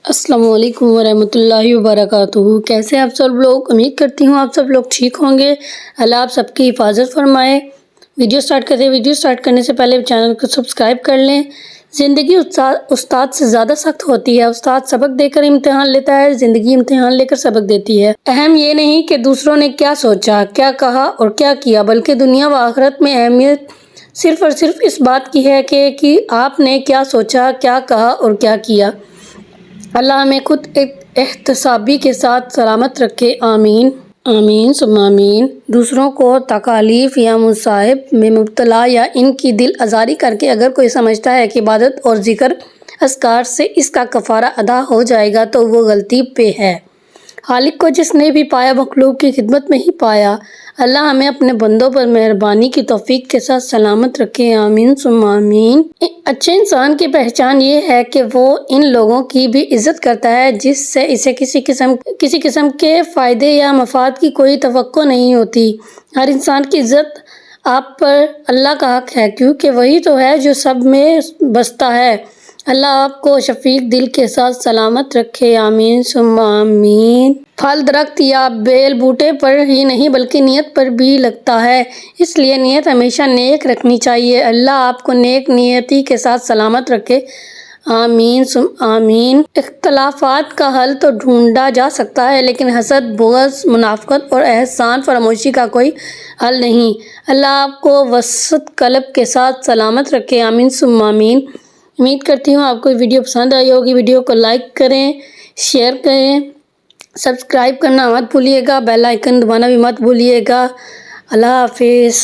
السلام علیکم ورحمۃ اللہ وبرکاتہ۔ کیسے آپ سب لوگ؟ امید کرتی ہوں آپ سب لوگ ٹھیک ہوں گے۔ اللہ آپ سب کی حفاظت فرمائے۔ ویڈیو سٹارٹ کرنے سے پہلے چینل کو سبسکرائب کر لیں۔ زندگی استاد سے زیادہ سخت ہوتی ہے۔ استاد سبق دے کر امتحان لیتا ہے، زندگی امتحان لے کر سبق دیتی ہے۔ اہم یہ نہیں کہ دوسروں نے کیا سوچا، کیا کہا اور کیا کیا، بلکہ دنیا و آخرت میں اہمیت صرف اور صرف اس بات کی ہے کہ آپ نے کیا سوچا، کیا کہا اور کیا کیا۔ اللہ ہمیں خود احتسابی کے ساتھ سلامت رکھے، آمین آمین ثم آمین۔ دوسروں کو تکالیف یا مصائب میں مبتلا یا ان کی دل آزاری کر کے اگر کوئی سمجھتا ہے کہ عبادت اور ذکر اذکار سے اس کا کفارہ ادا ہو جائے گا تو وہ غلطی پہ ہے۔ خالق کو جس نے بھی پایا مخلوق کی خدمت میں ہی پایا۔ اللہ ہمیں اپنے بندوں پر مہربانی کی توفیق کے ساتھ سلامت رکھے، آمین ثم آمین۔ اچھے انسان کی پہچان یہ ہے کہ وہ ان لوگوں کی بھی عزت کرتا ہے جس سے اسے کسی قسم کے فائدے یا مفاد کی کوئی توقع نہیں ہوتی۔ ہر انسان کی عزت آپ پر اللہ کا حق ہے، کیونکہ وہی تو ہے جو سب میں بستا ہے۔ اللہ آپ کو شفیق دل کے ساتھ سلامت رکھے، آمین ثم آمین۔ پھل درخت یا بیل بوٹے پر ہی نہیں بلکہ نیت پر بھی لگتا ہے، اس لیے نیت ہمیشہ نیک رکھنی چاہیے۔ اللہ آپ کو نیک نیتی کے ساتھ سلامت رکھے، آمین ثم آمین۔ اختلافات کا حل تو ڈھونڈا جا سکتا ہے لیکن حسد، بغض، منافقت اور احسان فراموشی کا کوئی حل نہیں۔ اللہ آپ کو وسط قلب کے ساتھ سلامت رکھے، آمین ثم آمین۔ امید کرتی ہوں آپ کو ویڈیو پسند آئی ہوگی۔ ویڈیو کو لائک کریں، شیئر کریں، سبسکرائب کرنا مت بھولیے گا، بیل آئیکن دبانا بھی مت بھولیے گا۔ اللہ حافظ۔